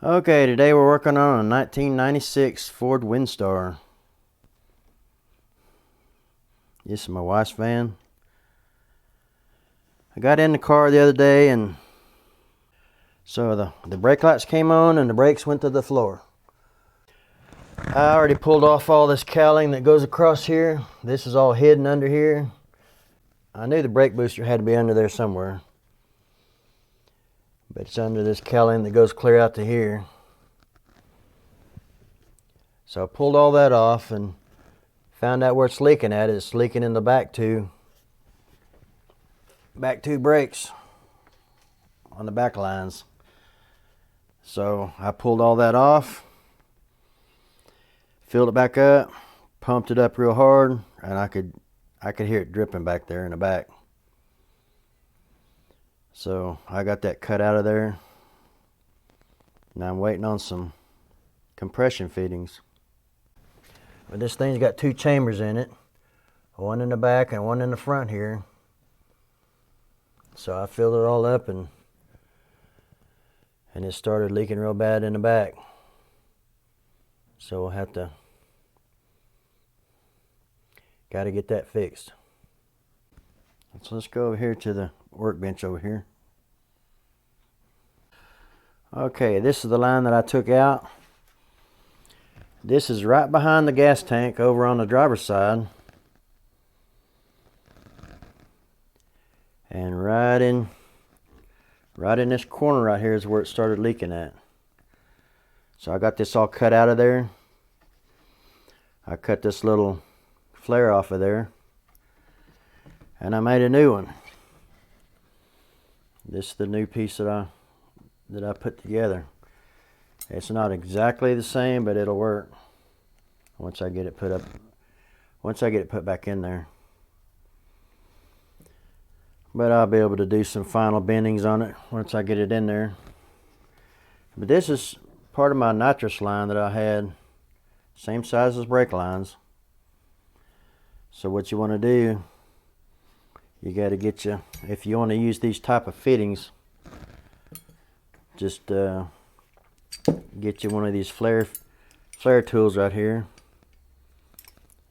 Okay, today we're working on a 1996 Ford Windstar. This is my wife's van. I got in the car the other day and so the brake lights came on and the brakes went to the floor. I already pulled off all this cowling that goes across here. This is all hidden under here. I knew the brake booster had to be under there somewhere, but it's under this cowling that goes clear out to here. So I pulled all that off and found out where it's leaking at. It's leaking in the back two brakes on the back lines. So I pulled all that off, filled it back up, pumped it up real hard, and I could hear it dripping back there in the back. So I got that cut out of there. Now I'm waiting on some compression fittings. But this thing's got two chambers in it, one in the back and one in the front here. So I filled it all up and it started leaking real bad in the back. So we'll have to gotta get that fixed. So let's go over here to the workbench over here. Okay, this is the line that I took out. This is right behind the gas tank over on the driver's side. And right in this corner right here is where it started leaking at. So I got this all cut out of there. I cut this little flare off of there. And I made a new one. This is the new piece that I put together. It's not exactly the same, but it'll work once I get it put back in there. But I'll be able to do some final bendings on it once I get it in there. But this is part of my nitrous line that I had, same size as brake lines. So what you want to do, you got to get you, if you want to use these type of fittings, just get you one of these flare tools right here.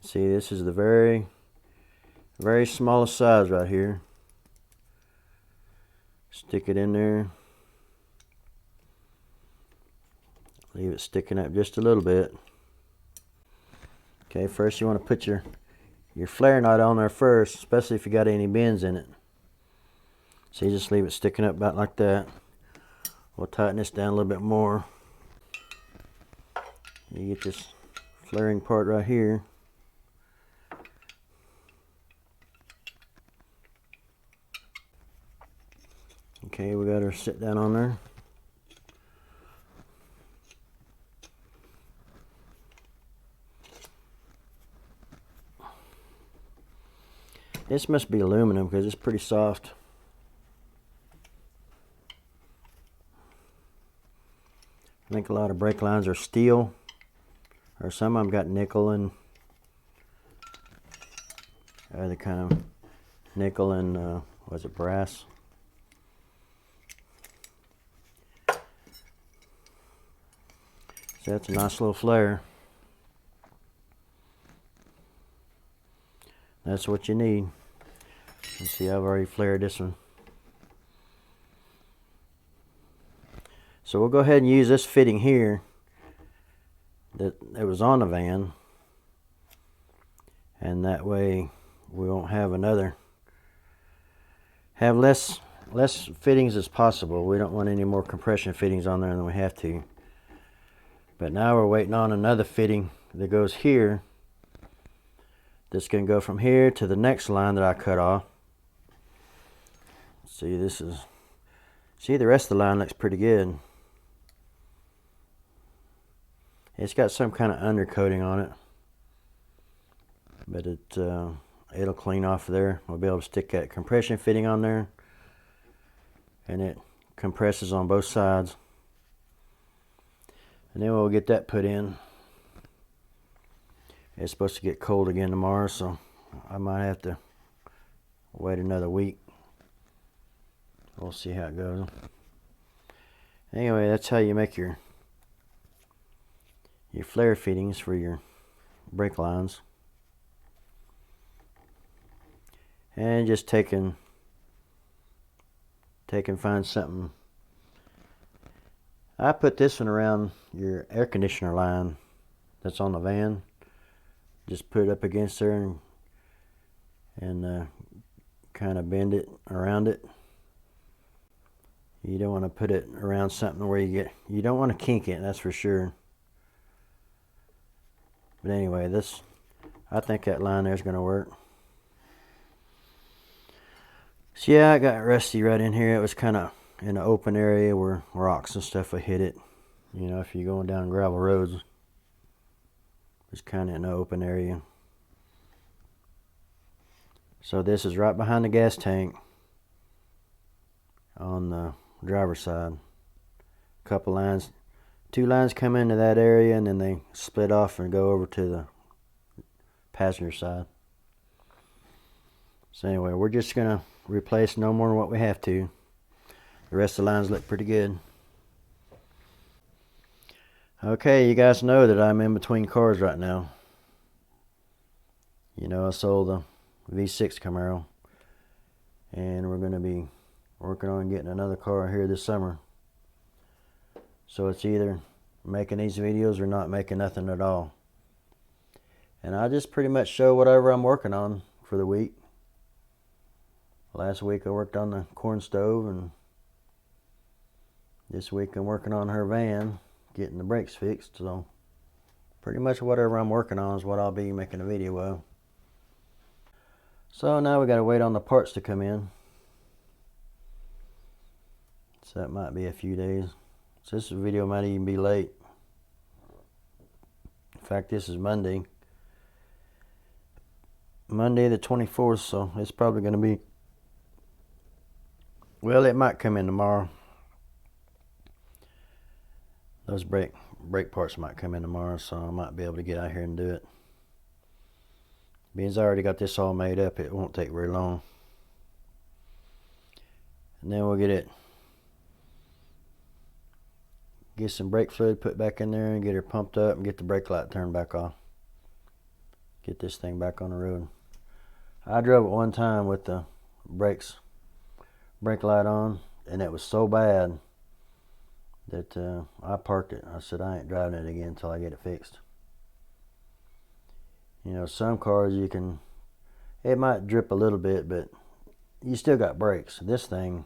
See, this is the very smallest size right here. Stick it in there. Leave it sticking up just a little bit. Okay, first you want to put your flare knot on there first, especially if you got any bends in it. So you just leave it sticking up about like that. We'll tighten this down a little bit more. You get this flaring part right here. Okay, we got her sit down on there. This must be aluminum because it's pretty soft. I think a lot of brake lines are steel, or some of them got nickel and other kind of nickel and was it brass? So that's a nice little flare. That's what you need. You see, I've already flared this one. So we'll go ahead and use this fitting here that it was on the van, and that way we won't have less fittings as possible. We don't want any more compression fittings on there than we have to. But now we're waiting on another fitting that goes here. That's going to go from here to the next line that I cut off. See, the rest of the line looks pretty good. It's got some kind of undercoating on it, but it'll clean off there. We'll be able to stick that compression fitting on there, and it compresses on both sides. And then we'll get that put in. It's supposed to get cold again tomorrow, so I might have to wait another week. We'll see how it goes. Anyway, that's how you make your your flare fittings for your brake lines. And just find something. I put this one around your air conditioner line that's on the van. Just put it up against there and kind of bend it around it. You don't want to put it around something where you don't want to kink it, that's for sure. But anyway, I think that line there is going to work. So yeah, I got rusty right in here. It was kind of in an open area where rocks and stuff would hit it. You know, if you're going down gravel roads, it's kind of in an open area. So this is right behind the gas tank on the driver's side. Couple lines, 2 lines come into that area, and then they split off and go over to the passenger side. So anyway, we're just gonna replace no more than what we have to. The rest of the lines look pretty good. Okay, you guys know that I'm in between cars right now. You know, I sold the V6 Camaro, and we're gonna be working on getting another car here this summer. So it's either making these videos or not making nothing at all. And I just pretty much show whatever I'm working on for the week. Last week I worked on the corn stove, and this week I'm working on her van, getting the brakes fixed. So pretty much whatever I'm working on is what I'll be making a video of. So now we gotta wait on the parts to come in. So that might be a few days. So this video might even be late. In fact, this is Monday the 24th, so it's probably going to be, well, it might come in tomorrow. Those brake parts might come in tomorrow, so I might be able to get out here and do it. Being as I already got this all made up, it won't take very long. And then we'll get some brake fluid put back in there and get her pumped up and get the brake light turned back off. Get this thing back on the road. I drove it one time with the brake light on, and it was so bad that I parked it. I said I ain't driving it again until I get it fixed. You know, some cars it might drip a little bit, but you still got brakes. This thing,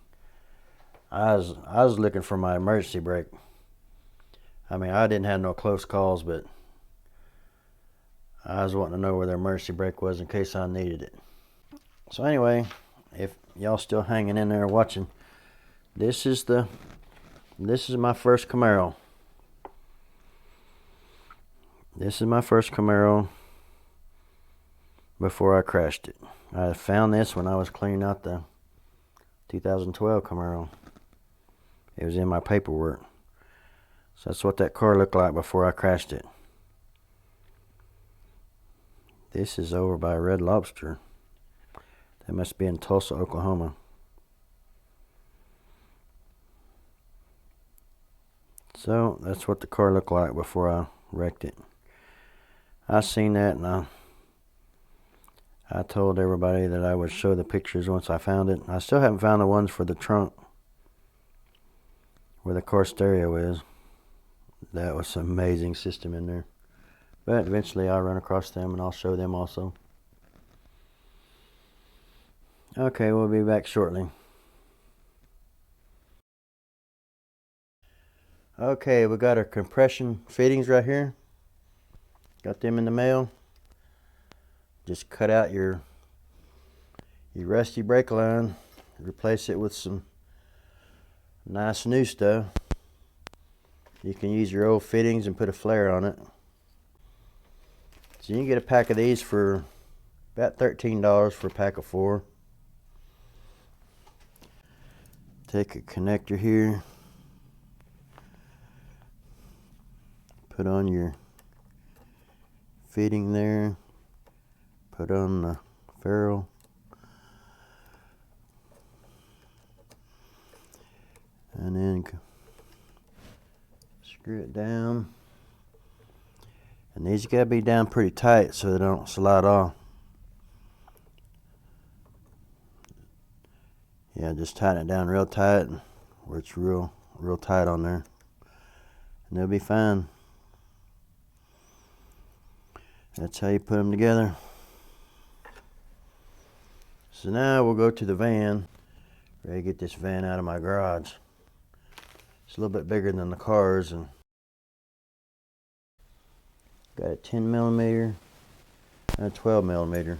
I was looking for my emergency brake. I mean, I didn't have no close calls, but I was wanting to know where the emergency brake was in case I needed it. So anyway, if y'all still hanging in there watching, this is my first Camaro. This is my first Camaro before I crashed it. I found this when I was cleaning out the 2012 Camaro. It was in my paperwork. So that's what that car looked like before I crashed it. This is over by Red Lobster. That must be in Tulsa, Oklahoma. So that's what the car looked like before I wrecked it. I seen that, and I told everybody that I would show the pictures once I found it. I still haven't found the ones for the trunk where the car stereo is. That was an amazing system in there. But eventually I'll run across them and I'll show them also. Okay, we'll be back shortly. Okay, we got our compression fittings right here. Got them in the mail. Just cut out your rusty brake line. Replace it with some nice new stuff. You can use your old fittings and put a flare on it. So you can get a pack of these for about $13 for a pack of 4. Take a connector here. Put on your fitting there. Put on the ferrule. And then screw it down. And these gotta be down pretty tight so they don't slide off. Yeah, just tighten it down real tight where it's real tight on there. And they'll be fine. That's how you put them together. So now we'll go to the van. Ready to get this van out of my garage. It's a little bit bigger than the cars, and got a 10mm and a 12mm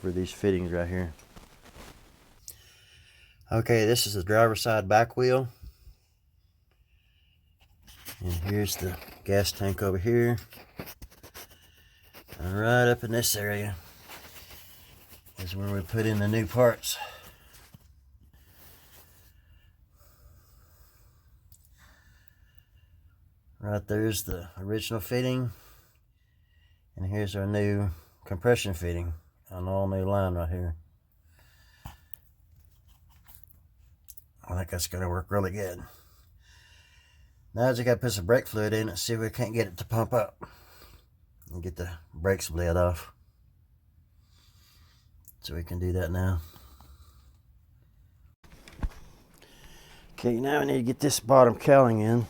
for these fittings right here. Okay, this is the driver's side back wheel. And here's the gas tank over here. And right up in this area is where we put in the new parts. Right there's the original fitting, and here's our new compression fitting on all new line right here. I think that's going to work really good. Now I just got to put some brake fluid in it, see if we can't get it to pump up and get the brakes bled off. So we can do that now. Okay, now we need to get this bottom cowling in.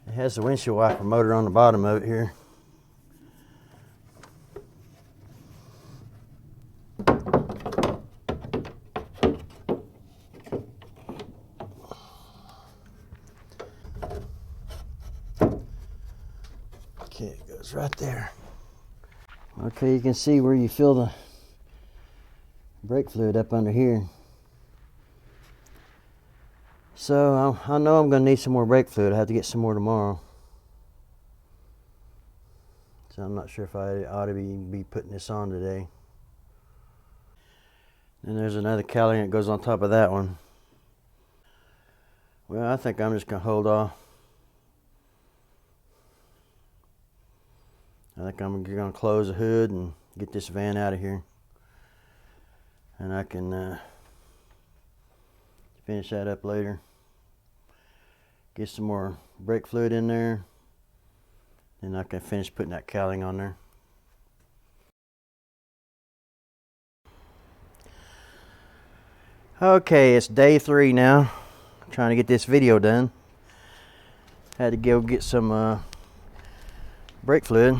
It has the windshield wiper motor on the bottom of it here. Okay, it goes right there. Okay, you can see where you fill the brake fluid up under here. So I know I'm going to need some more brake fluid. I have to get some more tomorrow. So I'm not sure if I ought to be putting this on today. And there's another cowling that goes on top of that one. Well, I think I'm just going to hold off. I think I'm going to close the hood and get this van out of here. And I can finish that up later. Get some more brake fluid in there. Then I can finish putting that cowling on there. Okay, it's day 3 now. I'm trying to get this video done. Had to go get some brake fluid.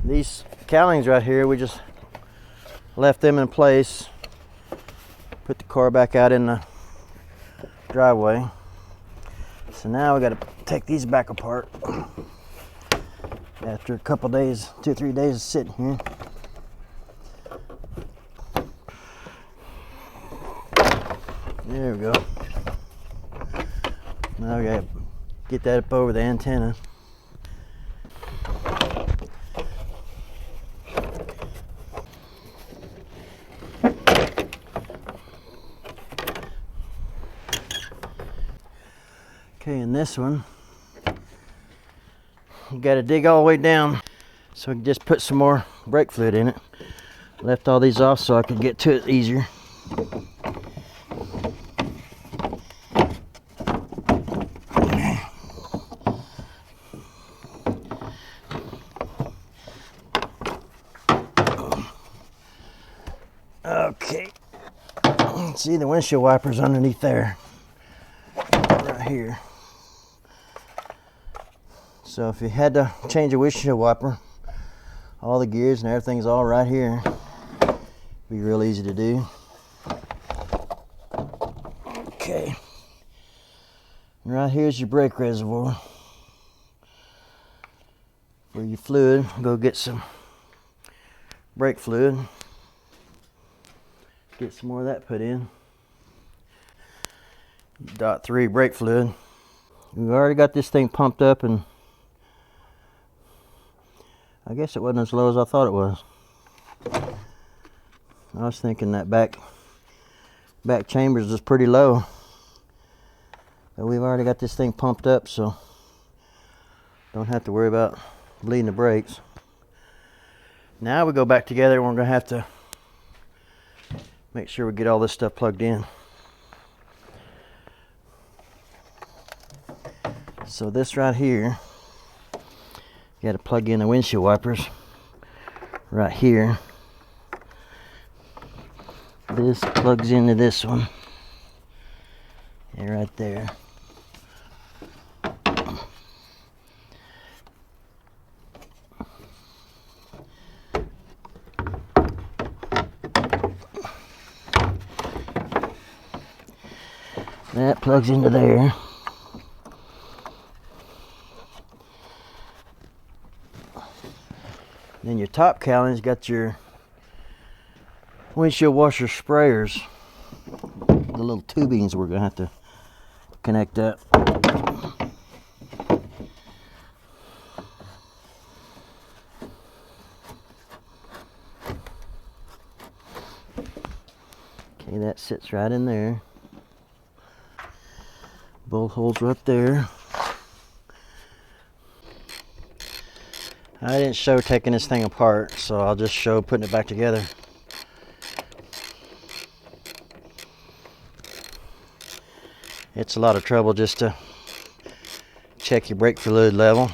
These cowlings right here, we just left them in place. Put the car back out in the driveway. So now we got to take these back apart. After a couple days, 2 or 3 days of sitting here. There we go. Now we got to get that up over the antenna. Okay, and this one, you got to dig all the way down. So I can just put some more brake fluid in it. Left all these off so I could get to it easier. Okay, see the windshield wipers underneath there, right here. So if you had to change a windshield wiper, all the gears and everything's all right here. Be real easy to do. Okay, and right here's your brake reservoir. For your fluid, go get some brake fluid. Get some more of that put in. .3 brake fluid. We've already got this thing pumped up, and I guess it wasn't as low as I thought it was. I was thinking that back chambers is pretty low. But we've already got this thing pumped up, so don't have to worry about bleeding the brakes. Now we go back together and we're going to have to make sure we get all this stuff plugged in. So this right here, you got to plug in the windshield wipers right here. This plugs into this one. And right there. That plugs into there. Then your top cowling's got your windshield washer sprayers. The little tubings we're gonna have to connect up. Okay, that sits right in there. Both holes right there. I didn't show taking this thing apart, so I'll just show putting it back together. It's a lot of trouble just to check your brake fluid level.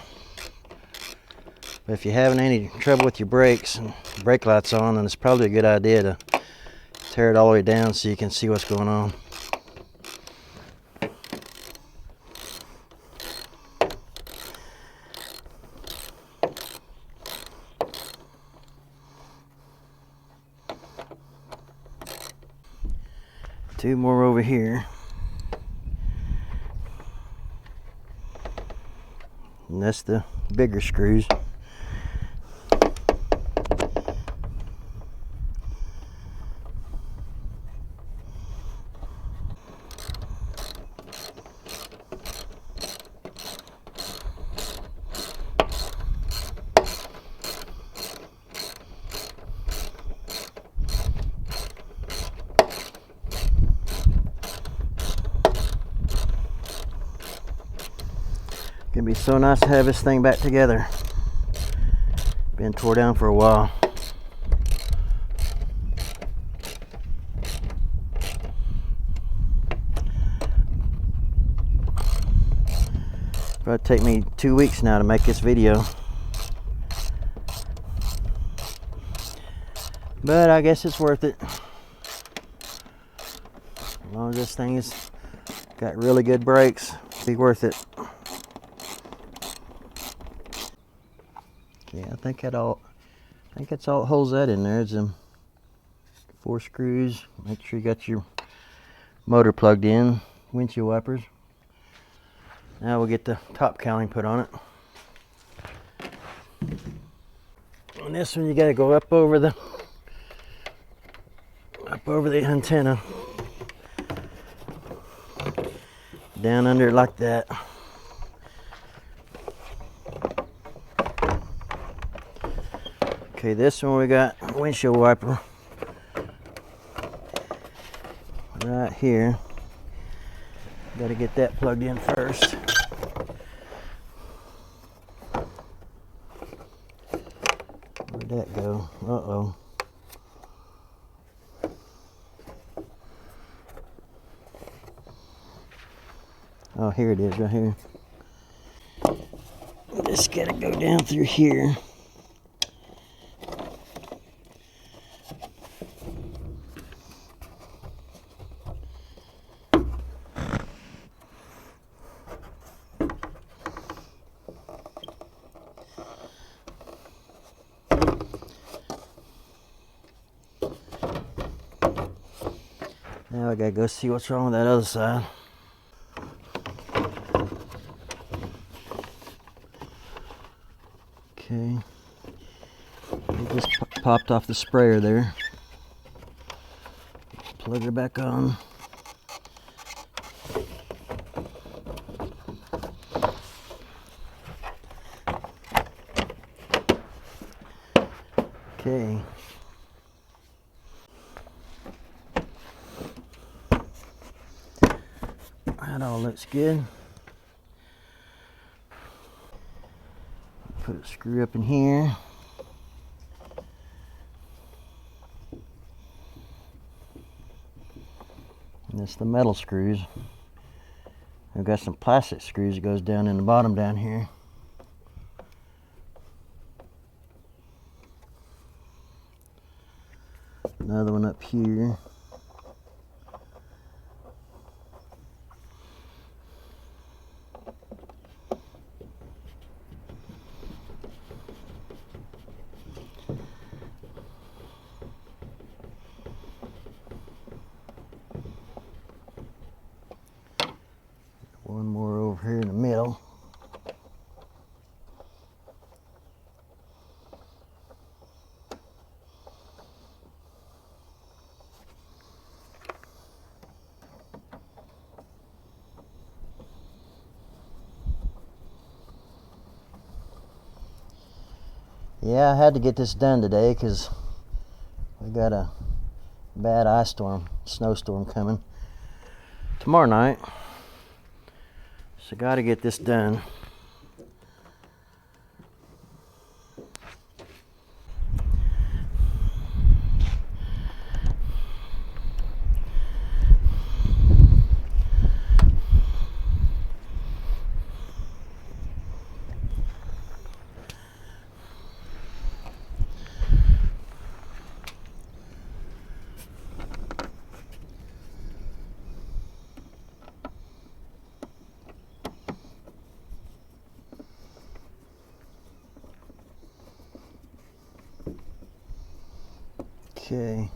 But if you're having any trouble with your brakes and brake lights on, then it's probably a good idea to tear it all the way down so you can see what's going on. Two more over here. And that's the bigger screws. It'd be so nice to have this thing back together. Been tore down for a while. Probably take me 2 weeks now to make this video. But I guess it's worth it. As long as this thing has got really good brakes, it'll be worth it. Yeah, I think that's all it holds that in there. Is them 4 screws. Make sure you got your motor plugged in, windshield wipers. Now we'll get the top cowling put on it. And this one you got to go up over the antenna, down under it like that. Okay, this one we got windshield wiper right here. Got to get that plugged in first. Where'd that go? Uh-oh. Oh, here it is, right here. Just got to go down through here. Now I gotta go see what's wrong with that other side. Okay, it just popped off the sprayer there. Plug her back on. Okay. That all looks good. Put a screw up in here. And that's the metal screws. I've got some plastic screws that goes down in the bottom down here. Another one up here. One more over here in the middle. Yeah, I had to get this done today because we got a bad ice storm, snowstorm coming tomorrow night. So got to get this done. Okay,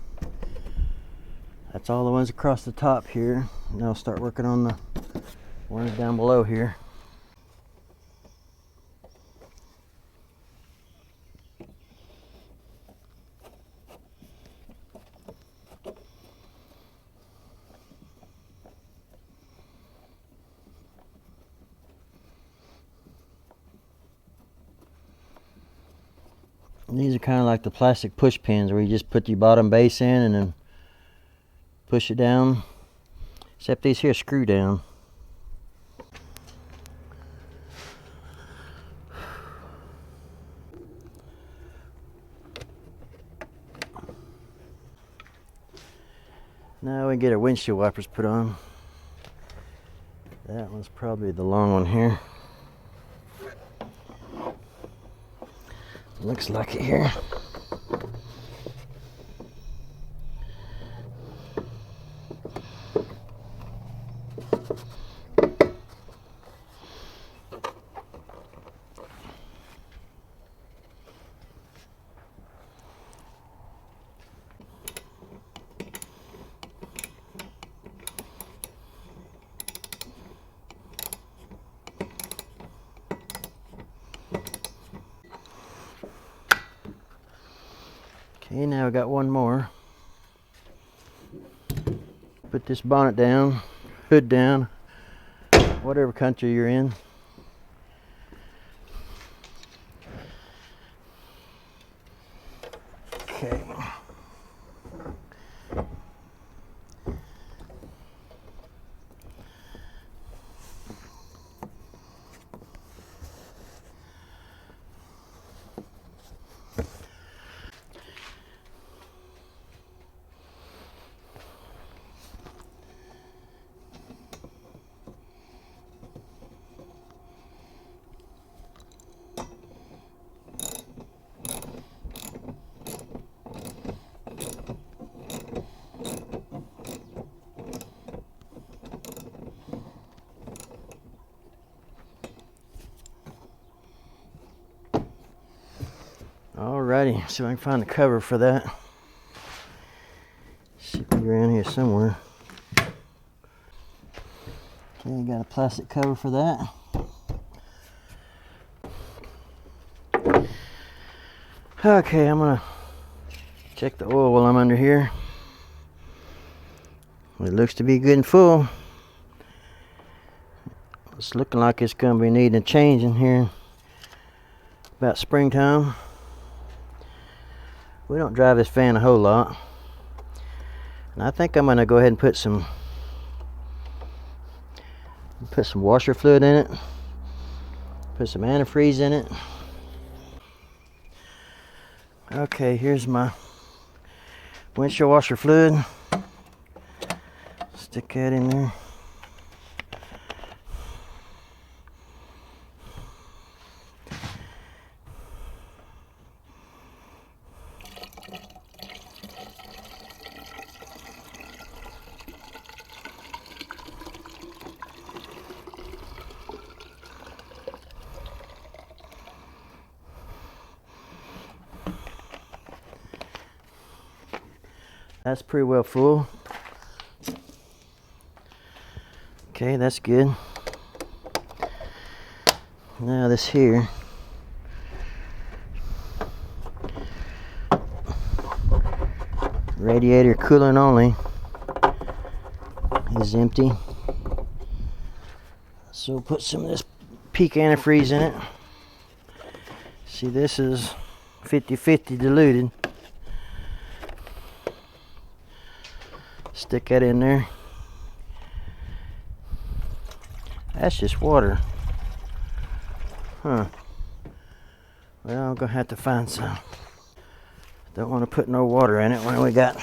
that's all the ones across the top here. Now I'll start working on the ones down below here. These are kind of like the plastic push pins where you just put your bottom base in and then push it down. Except these here screw down. Now we get our windshield wipers put on. That one's probably the long one here. Looks like it here. Okay, now we got one more. Put this bonnet down, hood down, whatever country you're in. Okay. Alrighty, see if I can find the cover for that. Should be around here somewhere. Okay, got a plastic cover for that. Okay, I'm gonna check the oil while I'm under here. It looks to be good and full. It's looking like it's gonna be needing a change in here about springtime. We don't drive this van a whole lot, and I think I'm gonna go ahead and put some washer fluid in it, put some antifreeze in it. Okay, here's my windshield washer fluid. Stick that in there. That's pretty well full. Okay, that's good. Now this here, radiator coolant only, is empty. So we'll put some of this peak antifreeze in it. See, this is 50-50 diluted. Stick that in there. That's just water. Huh. Well, I'm gonna have to find some. Don't want to put no water in it when we got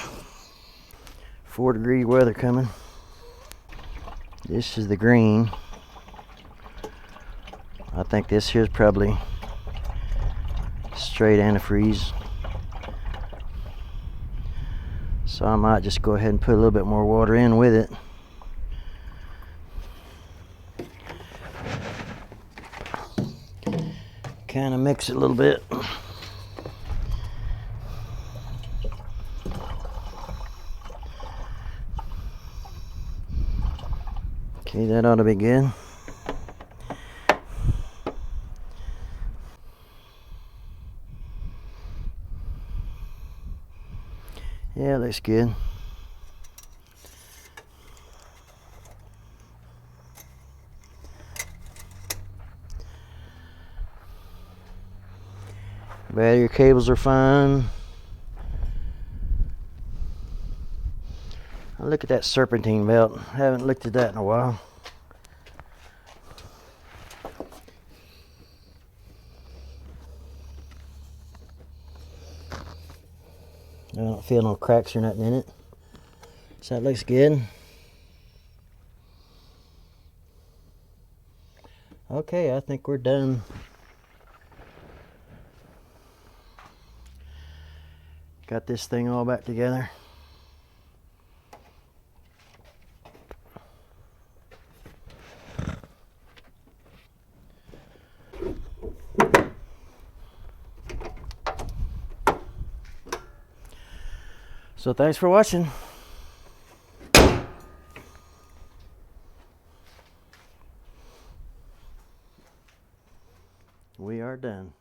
4-degree weather coming. This is the green. I think this here's probably straight antifreeze. So I might just go ahead and put a little bit more water in with it. Kind of mix it a little bit. Okay, that ought to be good. Yeah, looks good. Battery cables are fine. Look at that serpentine belt. I haven't looked at that in a while. I don't feel no cracks or nothing in it. So that looks good. Okay, I think we're done. Got this thing all back together. So thanks for watching. We are done.